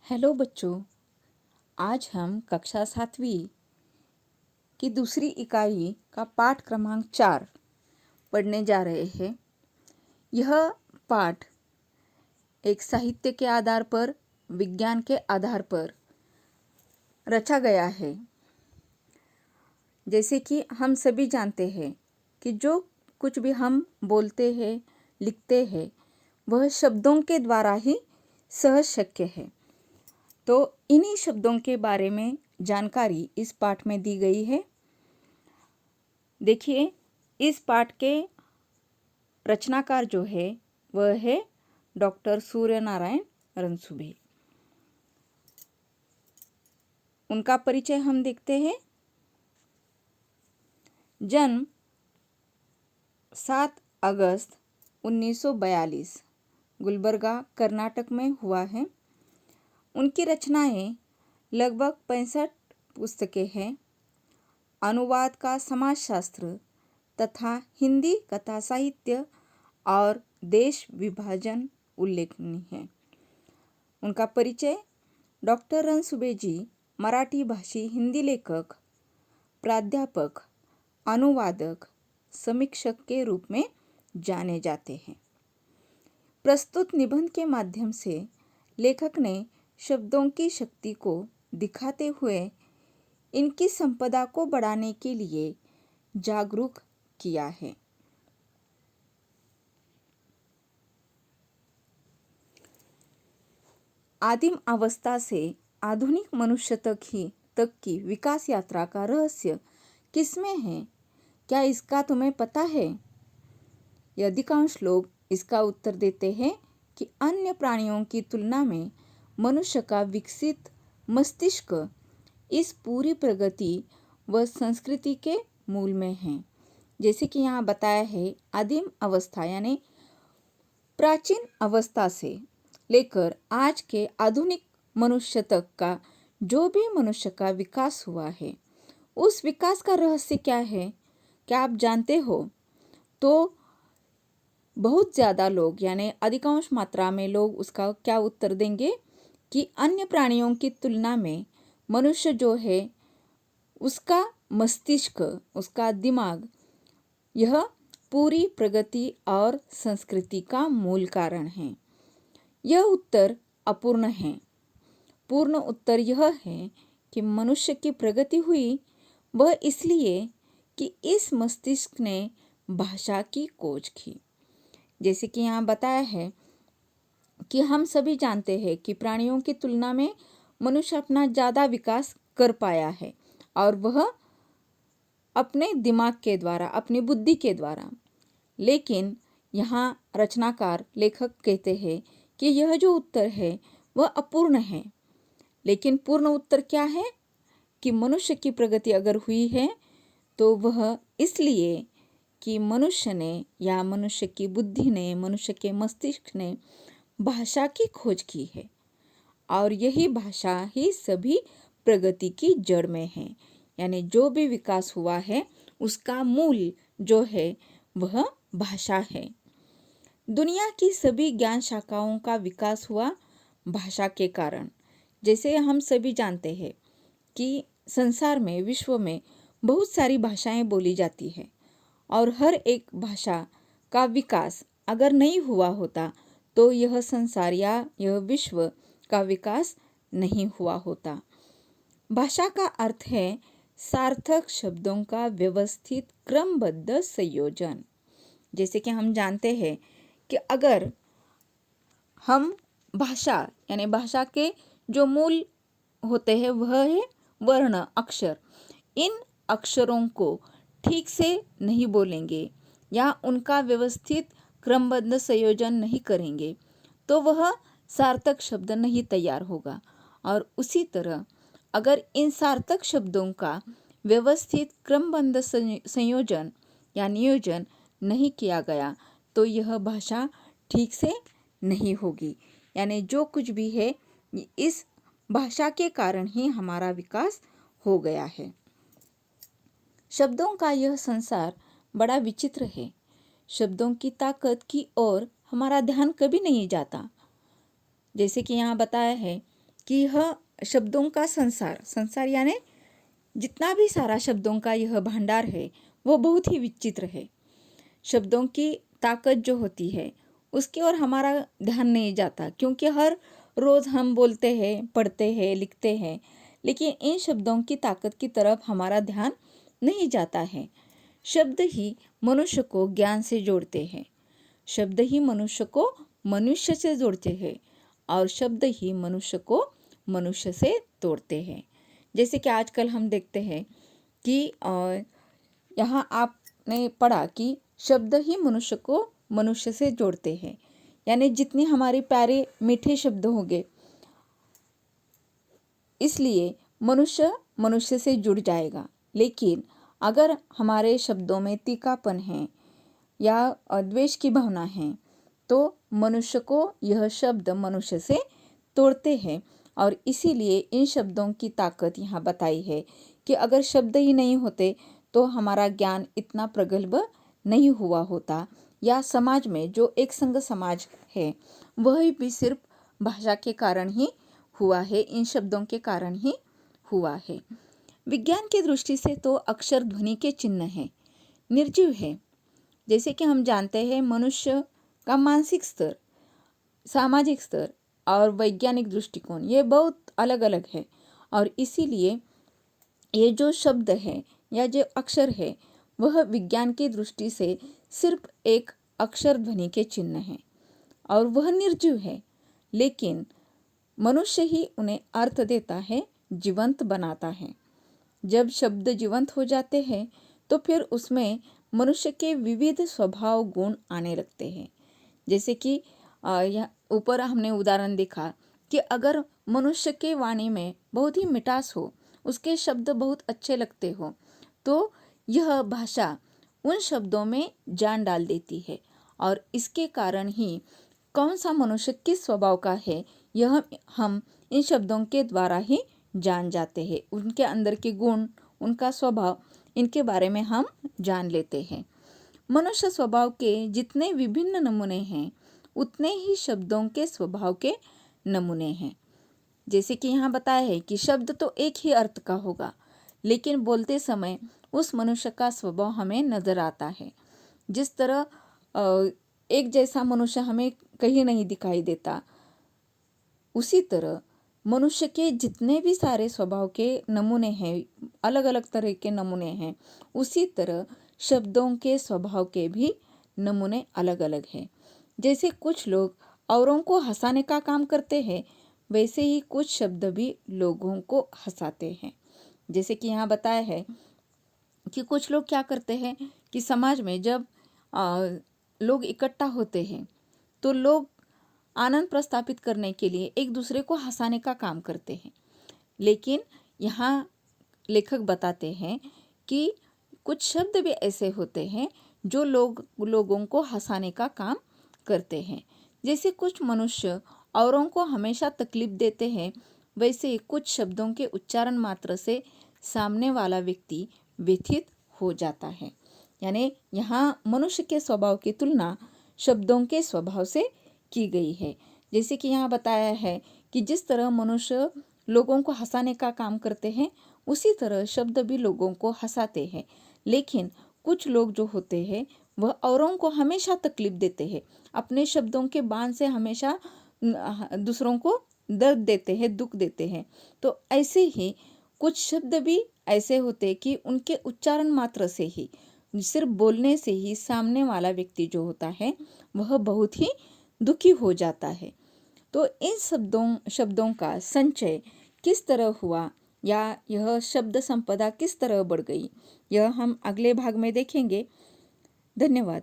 Hello बच्चों, आज हम कक्षा 7वीं की दूसरी इकाई का पाठ क्रमांक 4 पढ़ने जा रहे हैं। यह पाठ एक साहित्य के आधार पर, विज्ञान के आधार पर रचा गया है। जैसे कि हम सभी जानते हैं कि जो कुछ भी हम बोलते हैं, लिखते हैं, वह शब्दों के द्वारा ही सहज शक्य है। तो इन्हीं शब्दों के बारे में जानकारी इस पाठ में दी गई है। देखिए, इस पाठ के रचनाकार जो है वह है डॉक्टर सूर्यनारायण रणसुभे। उनका परिचय हम देखते हैं। जन्म 7 अगस्त 1942 गुलबर्गा, कर्नाटक में हुआ है। उनकी रचनाएं लगभग 65 पुस्तकें हैं। अनुवाद का समाजशास्त्र तथा हिंदी कथा साहित्य और देश विभाजन उल्लेखनीय है। उनका परिचय: डॉक्टर रणसुभे जी मराठी भाषी हिंदी लेखक, प्राध्यापक, अनुवादक, समीक्षक के रूप में जाने जाते हैं। प्रस्तुत निबंध के माध्यम से लेखक ने शब्दों की शक्ति को दिखाते हुए इनकी संपदा को बढ़ाने के लिए जागरूक किया है। आदिम अवस्था से आधुनिक मनुष्य तक की विकास यात्रा का रहस्य किसमें है? क्या इसका तुम्हें पता है? अधिकांश लोग इसका उत्तर देते हैं कि अन्य प्राणियों की तुलना में मनुष्य का विकसित मस्तिष्क इस पूरी प्रगति व संस्कृति के मूल में है। जैसे कि यहाँ बताया है, आदिम अवस्था यानी प्राचीन अवस्था से लेकर आज के आधुनिक मनुष्य तक का जो भी मनुष्य का विकास हुआ है, उस विकास का रहस्य क्या है? क्या आप जानते हो? तो बहुत ज़्यादा लोग यानी अधिकांश मात्रा में लोग उसका क्या उत्तर देंगे कि अन्य प्राणियों की तुलना में मनुष्य जो है उसका मस्तिष्क, उसका दिमाग, यह पूरी प्रगति और संस्कृति का मूल कारण है। यह उत्तर अपूर्ण है। पूर्ण उत्तर यह है कि मनुष्य की प्रगति हुई वह इसलिए कि इस मस्तिष्क ने भाषा की खोज की। जैसे कि यहाँ बताया है कि हम सभी जानते हैं कि प्राणियों की तुलना में मनुष्य अपना ज़्यादा विकास कर पाया है, और वह अपने दिमाग के द्वारा, अपनी बुद्धि के द्वारा। लेकिन यहाँ रचनाकार लेखक कहते हैं कि यह जो उत्तर है वह अपूर्ण है। लेकिन पूर्ण उत्तर क्या है कि मनुष्य की प्रगति अगर हुई है तो वह इसलिए कि मनुष्य ने या मनुष्य की बुद्धि ने, मनुष्य के मस्तिष्क ने भाषा की खोज की है, और यही भाषा ही सभी प्रगति की जड़ में है। यानी जो भी विकास हुआ है उसका मूल जो है वह भाषा है। दुनिया की सभी ज्ञान शाखाओं का विकास हुआ भाषा के कारण। जैसे हम सभी जानते हैं कि संसार में, विश्व में बहुत सारी भाषाएं बोली जाती है, और हर एक भाषा का विकास अगर नहीं हुआ होता तो यह संसार या यह विश्व का विकास नहीं हुआ होता। भाषा का अर्थ है सार्थक शब्दों का व्यवस्थित क्रमबद्ध संयोजन। जैसे कि हम जानते हैं कि अगर हम भाषा यानी भाषा के जो मूल होते हैं वह है वर्ण, अक्षर। इन अक्षरों को ठीक से नहीं बोलेंगे या उनका व्यवस्थित क्रमबद्ध संयोजन नहीं करेंगे तो वह सार्थक शब्द नहीं तैयार होगा। और उसी तरह अगर इन सार्थक शब्दों का व्यवस्थित क्रमबद्ध संयोजन या नियोजन नहीं किया गया तो यह भाषा ठीक से नहीं होगी। यानी जो कुछ भी है इस भाषा के कारण ही हमारा विकास हो गया है। शब्दों का यह संसार बड़ा विचित्र है। शब्दों की ताकत की ओर हमारा ध्यान कभी नहीं जाता। जैसे कि यहाँ बताया है कि यह शब्दों का संसार यानी जितना भी सारा शब्दों का यह भंडार है वो बहुत ही विचित्र है। शब्दों की ताकत जो होती है उसकी ओर हमारा ध्यान नहीं जाता, क्योंकि हर रोज़ हम बोलते हैं, पढ़ते हैं, लिखते हैं, लेकिन इन शब्दों की ताकत की तरफ हमारा ध्यान नहीं जाता है। शब्द ही मनुष्य को ज्ञान से जोड़ते हैं, शब्द ही मनुष्य को मनुष्य से जोड़ते हैं और शब्द ही मनुष्य को मनुष्य से तोड़ते हैं। जैसे कि आजकल हम देखते हैं कि यहाँ आपने पढ़ा कि शब्द ही मनुष्य को मनुष्य से जोड़ते हैं, यानी जितने हमारे प्यारे मीठे शब्द होंगे इसलिए मनुष्य मनुष्य से जुड़ जाएगा। लेकिन अगर हमारे शब्दों में तीखापन है या द्वेष की भावना है तो मनुष्य को यह शब्द मनुष्य से तोड़ते हैं। और इसीलिए इन शब्दों की ताकत यहाँ बताई है कि अगर शब्द ही नहीं होते तो हमारा ज्ञान इतना प्रगल्भ नहीं हुआ होता, या समाज में जो एक संग समाज है वह भी सिर्फ भाषा के कारण ही हुआ है, इन शब्दों के कारण ही हुआ है। विज्ञान की दृष्टि से तो अक्षर ध्वनि के चिन्ह है, निर्जीव है। जैसे कि हम जानते हैं मनुष्य का मानसिक स्तर, सामाजिक स्तर और वैज्ञानिक दृष्टिकोण ये बहुत अलग अलग है, और इसीलिए ये जो शब्द है या जो अक्षर है वह विज्ञान की दृष्टि से सिर्फ एक अक्षर ध्वनि के चिन्ह है और वह निर्जीव है। लेकिन मनुष्य ही उन्हें अर्थ देता है, जीवंत बनाता है। जब शब्द जीवंत हो जाते हैं तो फिर उसमें मनुष्य के विविध स्वभाव गुण आने लगते हैं। जैसे कि यह ऊपर हमने उदाहरण देखा कि अगर मनुष्य के वाणी में बहुत ही मिठास हो, उसके शब्द बहुत अच्छे लगते हो, तो यह भाषा उन शब्दों में जान डाल देती है और इसके कारण ही कौन सा मनुष्य किस स्वभाव का है यह हम इन शब्दों के द्वारा ही जान जाते हैं। उनके अंदर के गुण, उनका स्वभाव, इनके बारे में हम जान लेते हैं। मनुष्य स्वभाव के जितने विभिन्न नमूने हैं उतने ही शब्दों के स्वभाव के नमूने हैं। जैसे कि यहाँ बताया है कि शब्द तो एक ही अर्थ का होगा, लेकिन बोलते समय उस मनुष्य का स्वभाव हमें नजर आता है। जिस तरह एक जैसा मनुष्य हमें कहीं नहीं दिखाई देता, उसी तरह मनुष्य के जितने भी सारे स्वभाव के नमूने हैं, अलग अलग तरह के नमूने हैं, उसी तरह शब्दों के स्वभाव के भी नमूने अलग अलग हैं। जैसे कुछ लोग औरों को हंसाने का काम करते हैं, वैसे ही कुछ शब्द भी लोगों को हंसाते हैं। जैसे कि यहाँ बताया है कि कुछ लोग क्या करते हैं कि समाज में जब लोग इकट्ठा होते हैं तो लोग आनंद प्रस्थापित करने के लिए एक दूसरे को हंसाने का काम करते हैं। लेकिन यहाँ लेखक बताते हैं कि कुछ शब्द भी ऐसे होते हैं जो लोगों को हंसाने का काम करते हैं। जैसे कुछ मनुष्य औरों को हमेशा तकलीफ देते हैं, वैसे कुछ शब्दों के उच्चारण मात्र से सामने वाला व्यक्ति व्यथित हो जाता है। यानी यहाँ मनुष्य के स्वभाव की तुलना शब्दों के स्वभाव से की गई है। जैसे कि यहाँ बताया है कि जिस तरह मनुष्य लोगों को हंसाने का काम करते हैं, उसी तरह शब्द भी लोगों को हंसाते हैं। लेकिन कुछ लोग जो होते हैं वह औरों को हमेशा तकलीफ देते हैं, अपने शब्दों के बाण से हमेशा दूसरों को दर्द देते हैं, दुख देते हैं। तो ऐसे ही कुछ शब्द भी ऐसे होते कि उनके उच्चारण मात्र से ही, सिर्फ बोलने से ही सामने वाला व्यक्ति जो होता है वह बहुत ही दुखी हो जाता है। तो इन शब्दों का संचय किस तरह हुआ या यह शब्द संपदा किस तरह बढ़ गई, यह हम अगले भाग में देखेंगे। धन्यवाद।